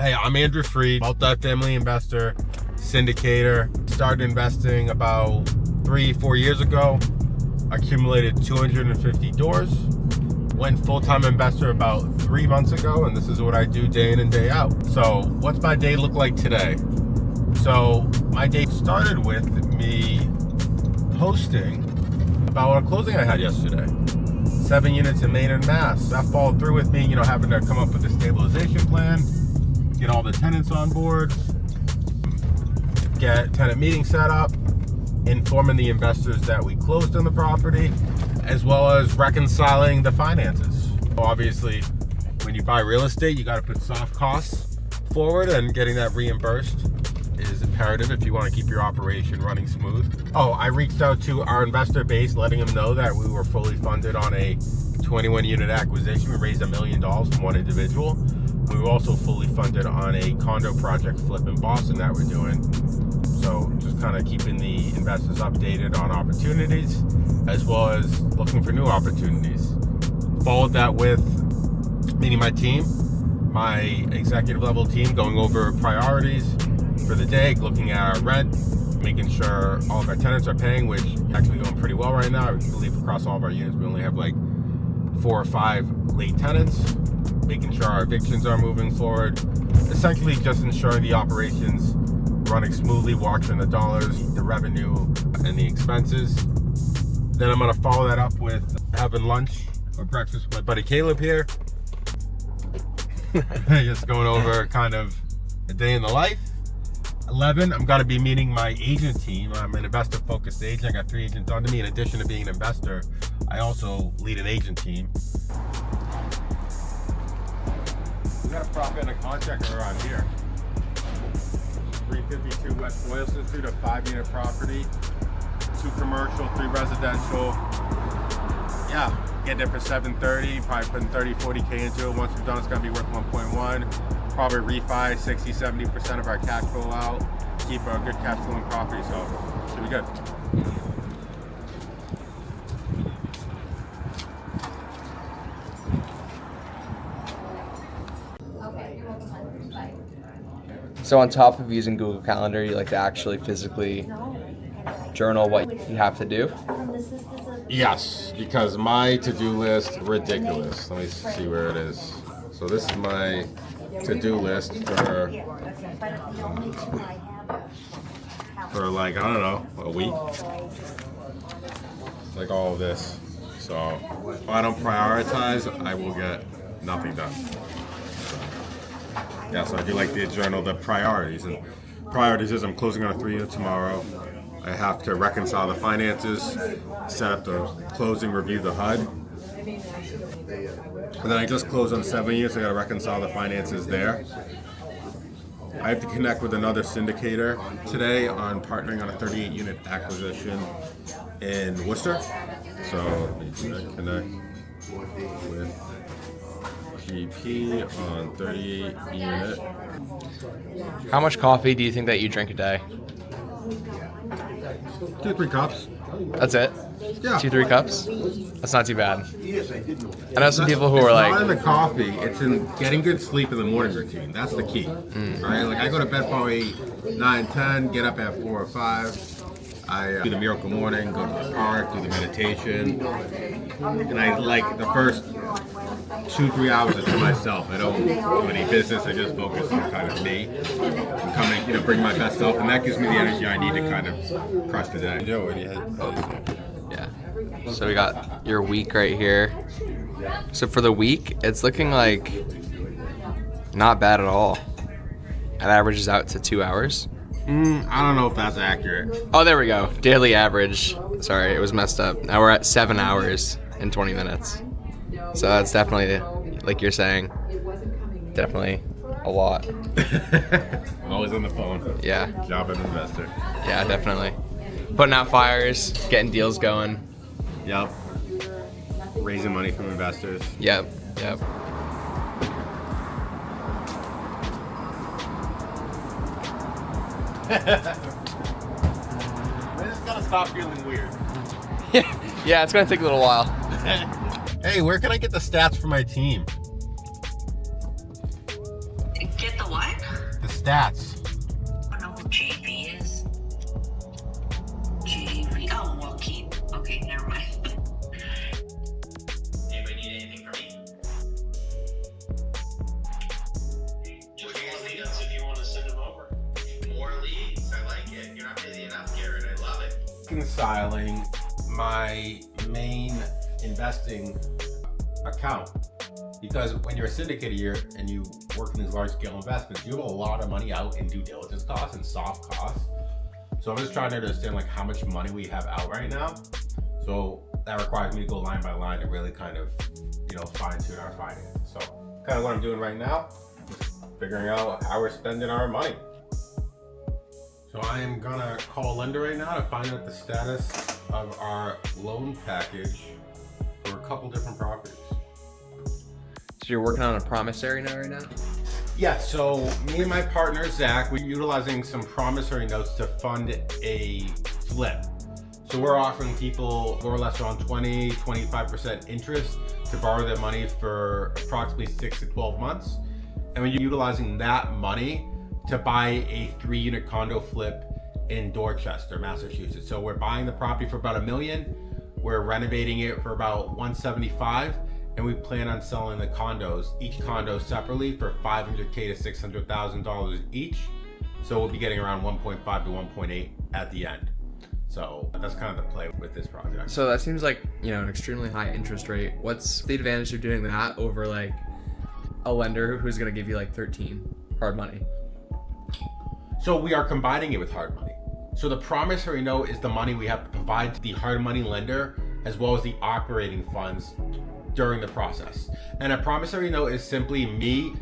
Hey, I'm Andrew Freed, multifamily investor, syndicator. Started investing about 3-4 years ago. Accumulated 250 doors. Went full-time investor about 3 months ago, and this is what I do day in and day out. So what's my day look like today? So my day started with me posting about a closing I had yesterday. 7 units in Maynard, Mass. That followed through with me, having to come up with a stabilization plan, get all the tenants on board, get tenant meetings set up, informing the investors that we closed on the property, as well as reconciling the finances. Obviously, when you buy real estate, you got to put soft costs forward, and getting that reimbursed is imperative if you want to keep your operation running smooth. Oh, I reached out to our investor base, letting them know that we were fully funded on a 21 unit acquisition. We raised $1 million from one individual. We were also fully funded on a condo project flip in Boston that we're doing. So just kind of keeping the investors updated on opportunities, as well as looking for new opportunities. Followed that with meeting my team, my executive level team, going over priorities for the day, looking at our rent, making sure all of our tenants are paying, which is actually going pretty well right now. I believe across all of our units, we only have like 4 or 5 late tenants. Making sure our evictions are moving forward. Essentially just ensuring the operations running smoothly, watching the dollars, the revenue, and the expenses. Then I'm gonna follow that up with having lunch or breakfast with my buddy Caleb here. Just going over kind of a day in the life. 11, I'm gonna be meeting my agent team. I'm an investor-focused agent. I got 3 agents under me. In addition to being an investor, I also lead an agent team. We got a prop in a contractor around here. 352 West Boylston Street, a 5-unit property, 2 commercial, 3 residential. Yeah, getting it for $730, probably putting 30-40K into it. Once we're done, it's gonna be worth 1.1. Probably refi 60-70% of our cash flow out, keep a good cash flowing property, so should be good. So on top of using Google Calendar, you like to actually physically journal what you have to do? Yes, because my to-do list is ridiculous. Let me see where it is. So this is my to-do list for like, I don't know, a week. Like all of this. So if I don't prioritize, I will get nothing done. Yeah, so I do like to journal the priorities. And priorities is I'm closing on a 3 unit tomorrow. I have to reconcile the finances, set up the closing, review the HUD. And then I just closed on 7 units, I gotta reconcile the finances there. I have to connect with another syndicator today on partnering on a 38 unit acquisition in Worcester. So connect with GP on 38 unit. How much coffee do you think that you drink a day? 2-3 cups. That's it? Yeah. 2-3 cups? That's not too bad. I know some people who are It's not like, in the coffee, it's in getting good sleep in the morning routine. That's the key. Right? Like I go to bed probably 9, 10, get up at 4 or 5. I do the miracle morning, go to the park, do the meditation. And I like the first 2-3 hours is to myself. I don't do any business, I just focus on kind of me. And coming, bring my best self, and that gives me the energy I need to kind of crush the day. Joe, what do you have? yeah. So we got your week right here. So for the week, it's looking like not bad at all. It averages out to 2 hours. I don't know if that's accurate. Oh, there we go. Daily average. Sorry, it was messed up. Now we're at 7 hours and 20 minutes. So that's definitely, like you're saying, definitely a lot. I'm always on the phone. Yeah. Job of investor. Yeah, definitely. Putting out fires, getting deals going. Yep. Raising money from investors. Yep. I just gotta stop feeling weird. Yeah, it's gonna take a little while. Hey, where can I get the stats for my team? Get the what? stats. I don't know who JV is. JV. Oh, well, keep. Okay, never mind. Anybody need anything from me? Just more leads if you want to send them over. More leads. I like it. You're not busy enough, Garrett. I love it. Reconciling my main investing account, because when you're a syndicator and you work in these large scale investments, you have a lot of money out in due diligence costs and soft costs. So I'm just trying to understand like how much money we have out right now. So that requires me to go line by line and really kind of, fine tune our finance. So kind of what I'm doing right now, just figuring out how we're spending our money. So I am gonna call a lender right now to find out the status of our loan package for a couple different properties. So you're working on a promissory note right now? Yeah, so me and my partner, Zach, we're utilizing some promissory notes to fund a flip. So we're offering people more or less around 25% interest to borrow their money for approximately 6 to 12 months. And we're utilizing that money to buy a 3-unit condo flip in Dorchester, Massachusetts. So we're buying the property for about $1 million. We're renovating it for about $175,000. And we plan on selling the condos, each condo separately, for $500K to $600,000 each. So we'll be getting around 1.5 to 1.8 at the end. So that's kind of the play with this project. So that seems like, an extremely high interest rate. What's the advantage of doing that over like a lender who's going to give you like 13 hard money? So we are combining it with hard money. So the promissory note is the money we have to provide to the hard money lender, as well as the operating funds during the process. And a promissory note is simply me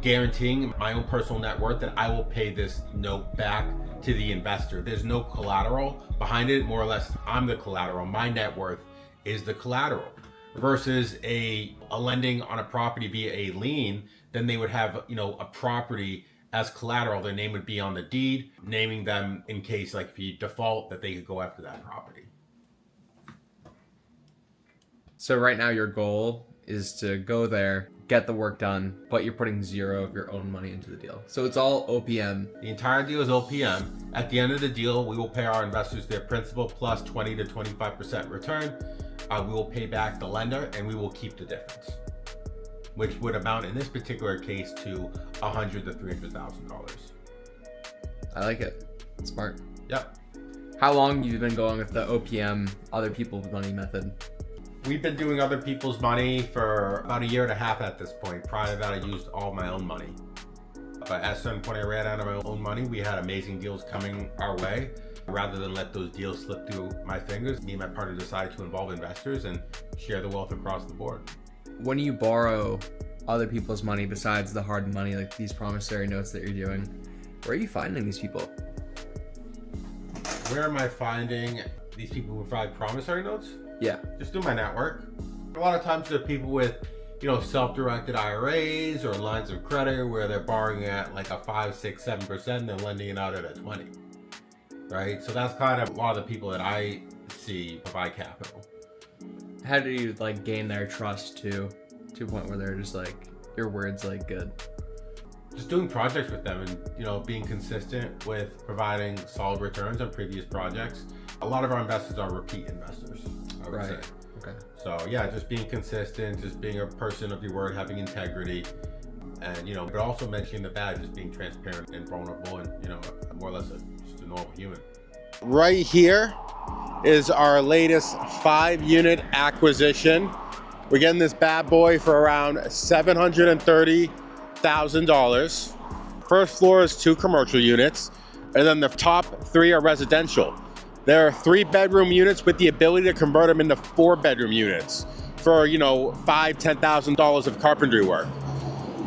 guaranteeing my own personal net worth that I will pay this note back to the investor. There's no collateral behind it. More or less, I'm the collateral. My net worth is the collateral. Versus a lending on a property via a lien, then they would have, a property as collateral. Their name would be on the deed, naming them in case like if you default that they could go after that property. So right now your goal is to go there, get the work done, but you're putting zero of your own money into the deal. So it's all OPM. The entire deal is OPM. At the end of the deal, we will pay our investors their principal plus 20 to 25% return. We will pay back the lender and we will keep the difference, which would amount in this particular case to $100,000 to $300,000. I like it. It's smart. Yep. How long have you been going with the OPM, other people's money method? We've been doing other people's money for about 1.5 years at this point. Prior to that, I used all my own money. But at a certain point, I ran out of my own money. We had amazing deals coming our way. Rather than let those deals slip through my fingers, me and my partner decided to involve investors and share the wealth across the board. When you borrow other people's money besides the hard money, like these promissory notes that you're doing, where are you finding these people? Where am I finding these people who provide promissory notes? Yeah. Just through my network. A lot of times there are people with, self-directed IRAs or lines of credit where they're borrowing at like a 5, 6, 7%, and they're lending it out at a 20. Right? So that's kind of a lot of the people that I see provide capital. How do you like gain their trust to a point where they're just like, your word's like good? Just doing projects with them and, being consistent with providing solid returns on previous projects. A lot of our investors are repeat investors, I would say. Okay. So yeah, just being consistent, just being a person of your word, having integrity, and but also mentioning the bad, just being transparent and vulnerable, and more or less just a normal human. Right here is our latest 5-unit acquisition. We're getting this bad boy for around $730,000. First floor is 2 commercial units, and then the top 3 are residential. There are 3-bedroom units with the ability to convert them into 4-bedroom units for, $5,000, $10,000 of carpentry work.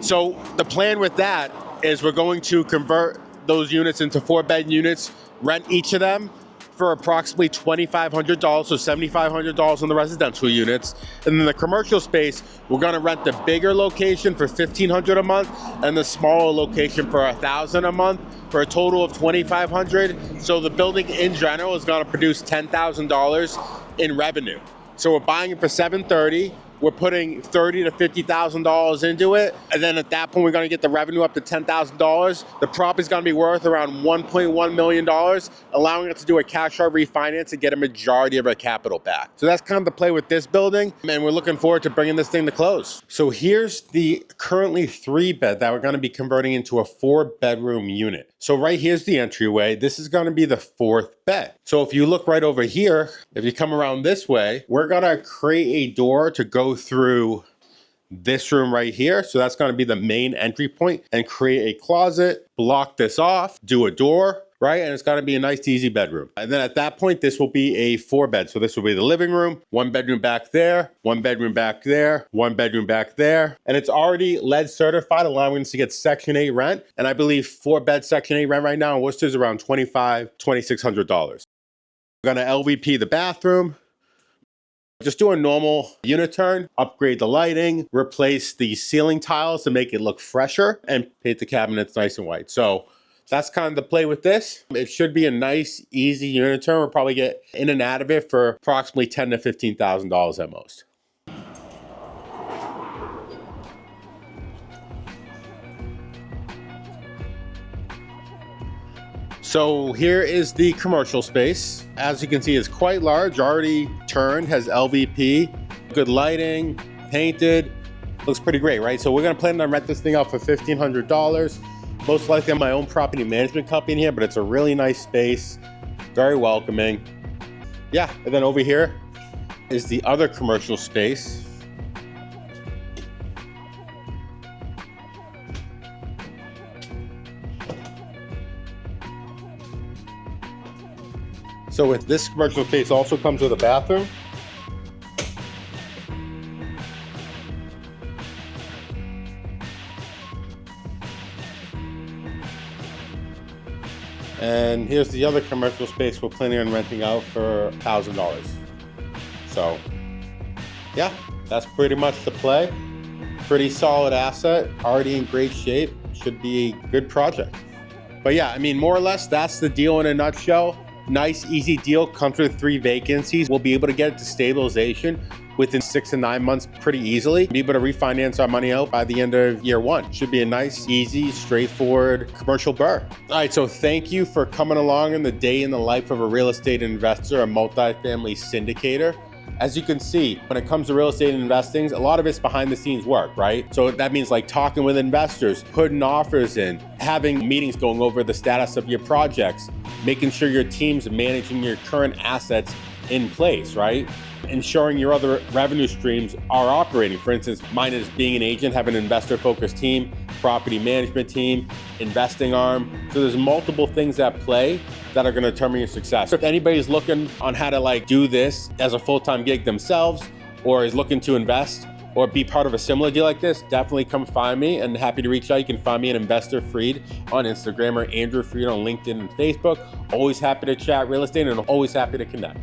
So the plan with that is we're going to convert those units into 4-bed units, rent each of them for approximately $2,500, so $7,500 on the residential units. And then the commercial space, we're gonna rent the bigger location for $1,500 a month and the smaller location for $1,000 a month for a total of $2,500. So the building in general is gonna produce $10,000 in revenue. So we're buying it for $730,000. we're putting $30,000 to $50,000 into it. And then at that point, we're gonna get the revenue up to $10,000. The property's gonna be worth around $1.1 million, allowing us to do a cash out refinance and get a majority of our capital back. So that's kind of the play with this building. And we're looking forward to bringing this thing to close. So here's the currently 3-bed that we're gonna be converting into a 4-bedroom unit. So right here's the entryway. This is gonna be the 4th bed. So if you look right over here, if you come around this way, we're gonna create a door to go through this room right here. So that's gonna be the main entry point, and create a closet, block this off, do a door, right? And it's gotta be a nice, easy bedroom. And then at that point, this will be a 4-bed. So this will be the living room, 1 bedroom back there, 1 bedroom back there, 1 bedroom back there. And it's already lead certified, allowing us to get Section 8 rent. And I believe 4-bed Section 8 rent right now in Worcester is around $2,500, $2,600. We're gonna LVP the bathroom. Just do a normal unit turn, upgrade the lighting, replace the ceiling tiles to make it look fresher, and paint the cabinets nice and white. So that's kind of the play with this. It should be a nice, easy unit turn. We'll probably get in and out of it for approximately $10,000 to $15,000 at most. So here is the commercial space. As you can see, it's quite large, already turned, has LVP, good lighting, painted, looks pretty great, right? So we're gonna plan on rent this thing out for $1,500. Most likely on my own property management company here, but it's a really nice space, very welcoming. Yeah, and then over here is the other commercial space. So with this commercial space also comes with a bathroom. And here's the other commercial space we're planning on renting out for $1,000. So yeah, that's pretty much the play. Pretty solid asset, already in great shape. Should be a good project. But yeah, I mean, more or less, that's the deal in a nutshell. Nice, easy deal, comes with 3 vacancies. We'll be able to get it to stabilization within 6 to 9 months pretty easily. Be able to refinance our money out by the end of year 1. Should be a nice, easy, straightforward commercial burr. All right, so thank you for coming along in the day in the life of a real estate investor, a multifamily syndicator. As you can see, when it comes to real estate investing, a lot of it's behind the scenes work, right? So that means like talking with investors, putting offers in, having meetings going over the status of your projects, making sure your team's managing your current assets in place, right? Ensuring your other revenue streams are operating. For instance, mine is being an agent, have an investor-focused team, property management team, investing arm. So there's multiple things at play that are gonna determine your success. So if anybody's looking on how to like do this as a full-time gig themselves, or is looking to invest or be part of a similar deal like this, definitely come find me, and happy to reach out. You can find me at Investor Freed on Instagram, or Andrew Freed on LinkedIn and Facebook. Always happy to chat real estate, and always happy to connect.